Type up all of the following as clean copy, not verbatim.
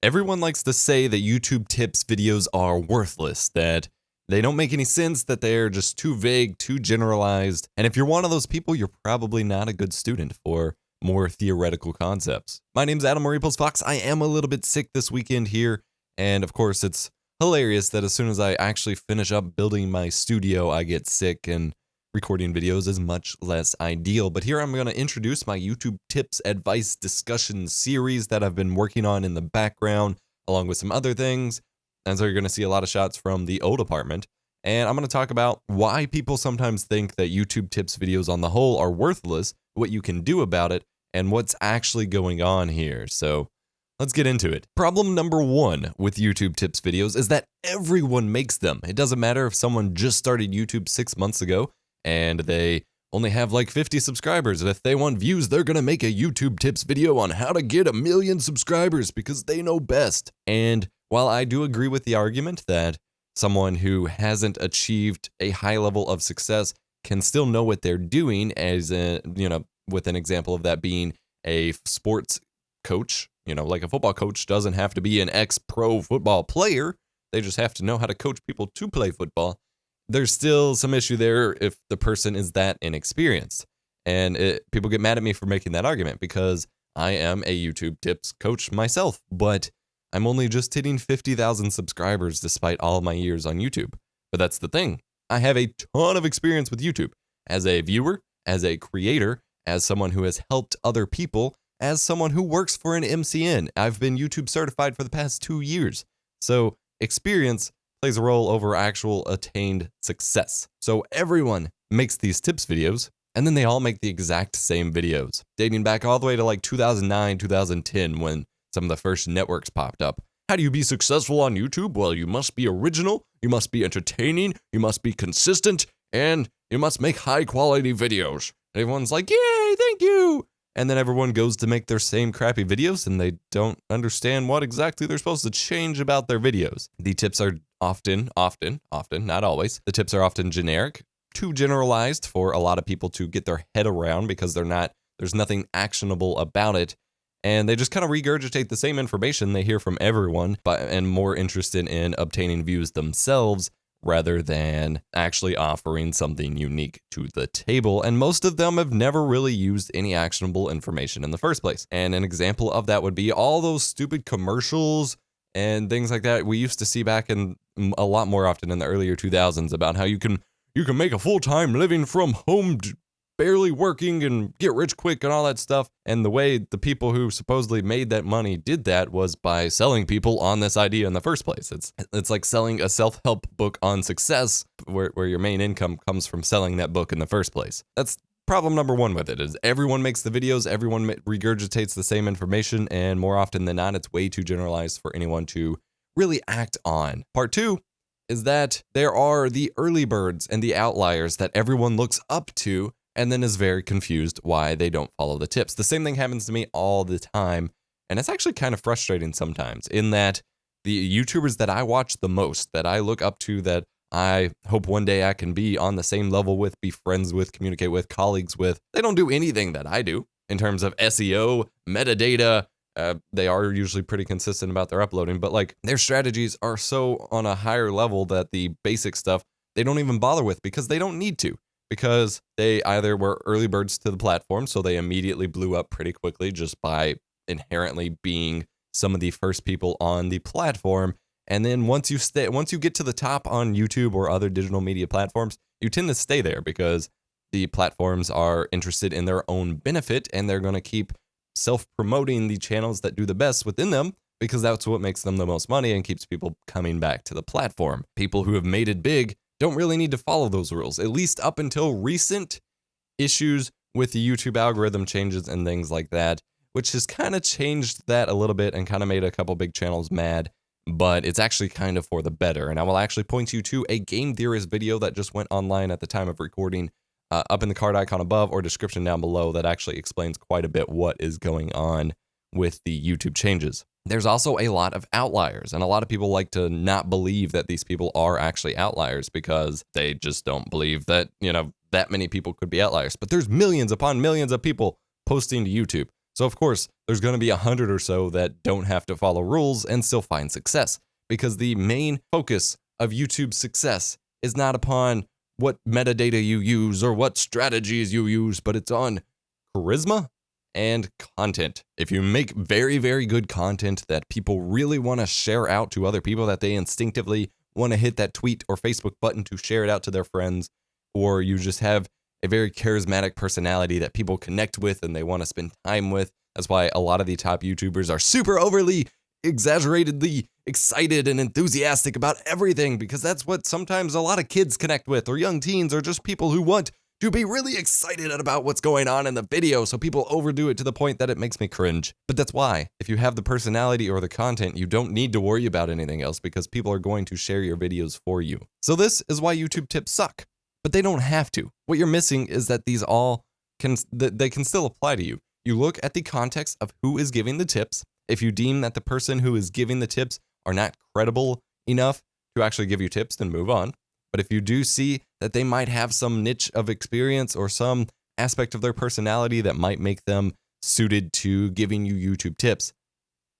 Everyone likes to say that YouTube tips videos are worthless, that they don't make any sense, that they're just too vague, too generalized. And if you're one of those people, you're probably not a good student for more theoretical concepts. My name's Adam or EposVox. I am a little bit sick this weekend here. And of course, it's hilarious that as soon as I actually finish up building my studio, I get sick, and recording videos is much less ideal. But here I'm going to introduce my YouTube tips, advice, discussion series that I've been working on in the background, along with some other things. And so you're going to see a lot of shots from the old apartment. And I'm going to talk about why people sometimes think that YouTube tips videos on the whole are worthless, what you can do about it, and what's actually going on here. So let's get into it. Problem number one with YouTube tips videos is that everyone makes them. It doesn't matter if someone just started YouTube 6 months ago and they only have like 50 subscribers. If they want views, they're going to make a YouTube tips video on how to get 1 million subscribers because they know best. And while I do agree with the argument that someone who hasn't achieved a high level of success can still know what they're doing, as with an example of that being a sports coach, like a football coach doesn't have to be an ex-pro football player. They just have to know how to coach people to play football. There's still some issue there if the person is that inexperienced. And people get mad at me for making that argument because I am a YouTube tips coach myself, but I'm only just hitting 50,000 subscribers despite all my years on YouTube. But that's the thing. I have a ton of experience with YouTube as a viewer, as a creator, as someone who has helped other people, as someone who works for an MCN. I've been YouTube certified for the past 2 years. So experience plays a role over actual attained success. So everyone makes these tips videos, and then they all make the exact same videos, dating back all the way to like 2009, 2010, when some of the first networks popped up. How do you be successful on YouTube? Well, you must be original, you must be entertaining, you must be consistent, and you must make high quality videos. And everyone's like, yay, thank you. And then everyone goes to make their same crappy videos, and they don't understand what exactly they're supposed to change about their videos. The tips are often, not always, the tips are often generic, too generalized for a lot of people to get their head around because there's nothing actionable about it. And they just kind of regurgitate the same information they hear from everyone, and more interested in obtaining views themselves rather than actually offering something unique to the table. And most of them have never really used any actionable information in the first place. And an example of that would be all those stupid commercials and things like that we used to see back in a lot more often in the earlier 2000s about how you can make a full-time living from home, barely working, and get rich quick and all that stuff. And the way the people who supposedly made that money did that was by selling people on this idea in the first place. It's like selling a self-help book on success where your main income comes from selling that book in the first place. That's problem number one with it, is everyone makes the videos, everyone regurgitates the same information, and more often than not, it's way too generalized for anyone to really act on. Part two is that there are the early birds and the outliers that everyone looks up to and then is very confused why they don't follow the tips. The same thing happens to me all the time, and it's actually kind of frustrating sometimes, in that the YouTubers that I watch the most, that I look up to, that I hope one day I can be on the same level with, be friends with, communicate with, colleagues with, they don't do anything that I do in terms of SEO, metadata. They are usually pretty consistent about their uploading, but like their strategies are so on a higher level that the basic stuff they don't even bother with because they don't need to. Because they either were early birds to the platform, so they immediately blew up pretty quickly just by inherently being some of the first people on the platform. And then once you get to the top on YouTube or other digital media platforms, you tend to stay there because the platforms are interested in their own benefit, and they're going to keep self-promoting the channels that do the best within them because that's what makes them the most money and keeps people coming back to the platform. People who have made it big don't really need to follow those rules, at least up until recent issues with the YouTube algorithm changes and things like that, which has kind of changed that a little bit and kind of made a couple big channels mad, but it's actually kind of for the better. And I will actually point you to a game theorist video that just went online at the time of recording, up in the card icon above or description down below, that actually explains quite a bit what is going on with the YouTube changes. There's also a lot of outliers, and a lot of people like to not believe that these people are actually outliers because they just don't believe that, that many people could be outliers. But there's millions upon millions of people posting to YouTube. So of course, there's going to be 100 or so that don't have to follow rules and still find success, because the main focus of YouTube's success is not upon what metadata you use or what strategies you use, but it's on charisma and content. If you make very, very good content that people really want to share out to other people, that they instinctively want to hit that tweet or Facebook button to share it out to their friends, or you just have a very charismatic personality that people connect with and they want to spend time with. That's why a lot of the top YouTubers are super overly, exaggeratedly excited and enthusiastic about everything, because that's what sometimes a lot of kids connect with, or young teens, or just people who want to be really excited about what's going on in the video, so people overdo it to the point that it makes me cringe. But that's why, if you have the personality or the content, you don't need to worry about anything else, because people are going to share your videos for you. So this is why YouTube tips suck, but they don't have to. What you're missing is that these all they can still apply to you. You look at the context of who is giving the tips. If you deem that the person who is giving the tips are not credible enough to actually give you tips, then move on. But if you do see that they might have some niche of experience or some aspect of their personality that might make them suited to giving you YouTube tips,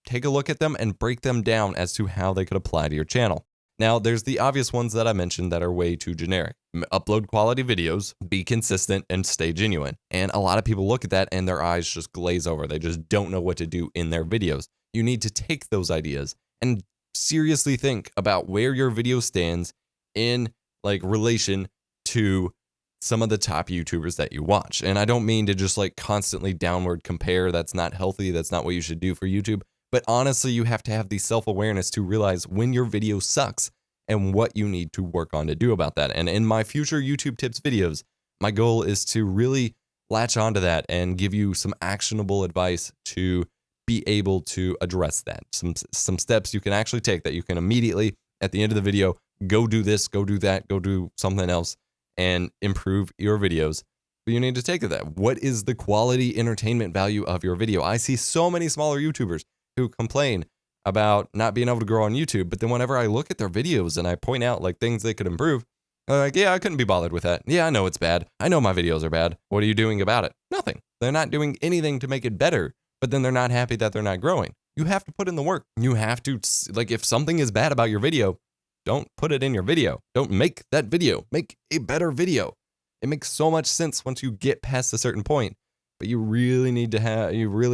take a look at them and break them down as to how they could apply to your channel. Now, there's the obvious ones that I mentioned that are way too generic. Upload quality videos, be consistent, and stay genuine. And a lot of people look at that and their eyes just glaze over. They just don't know what to do in their videos. You need to take those ideas and seriously think about where your video stands in relation to some of the top YouTubers that you watch. And I don't mean to just constantly downward compare. That's not healthy. That's not what you should do for YouTube. But honestly, you have to have the self-awareness to realize when your video sucks and what you need to work on to do about that. And in my future YouTube tips videos, my goal is to really latch onto that and give you some actionable advice to be able to address that. Some steps you can actually take that you can immediately, at the end of the video, go do this, go do that, go do something else, and improve your videos. But you need to take that. What is the quality entertainment value of your video? I see so many smaller YouTubers who complain about not being able to grow on YouTube, but then whenever I look at their videos and I point out things they could improve, they're like, yeah, I couldn't be bothered with that. Yeah, I know it's bad. I know my videos are bad. What are you doing about it? Nothing. They're not doing anything to make it better, but then they're not happy that they're not growing. You have to put in the work. You have to, if something is bad about your video, don't put it in your video. Don't make that video. Make a better video. It makes so much sense once you get past a certain point, but you really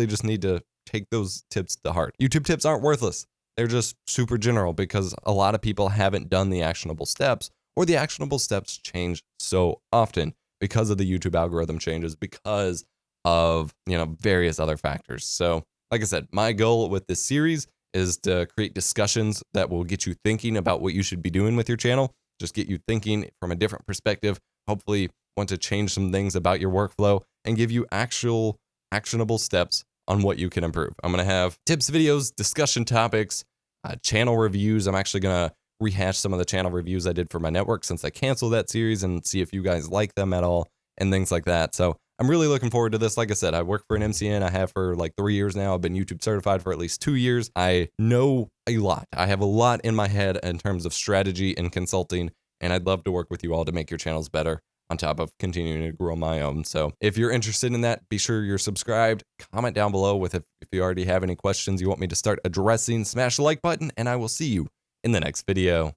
just need to take those tips to heart. YouTube tips aren't worthless. They're just super general because a lot of people haven't done the actionable steps, or the actionable steps change so often because of the YouTube algorithm changes, because of, various other factors. So like I said, my goal with this series is to create discussions that will get you thinking about what you should be doing with your channel, just get you thinking from a different perspective, hopefully want to change some things about your workflow and give you actual actionable steps on what you can improve. I'm going to have tips videos, discussion topics, channel reviews. I'm actually going to rehash some of the channel reviews I did for my network since I canceled that series and see if you guys like them at all and things like that. So I'm really looking forward to this. Like I said, I work for an MCN. I have for 3 years now. I've been YouTube certified for at least 2 years. I know a lot. I have a lot in my head in terms of strategy and consulting, and I'd love to work with you all to make your channels better on top of continuing to grow my own. So if you're interested in that, be sure you're subscribed. Comment down below with if you already have any questions you want me to start addressing. Smash the like button, and I will see you in the next video.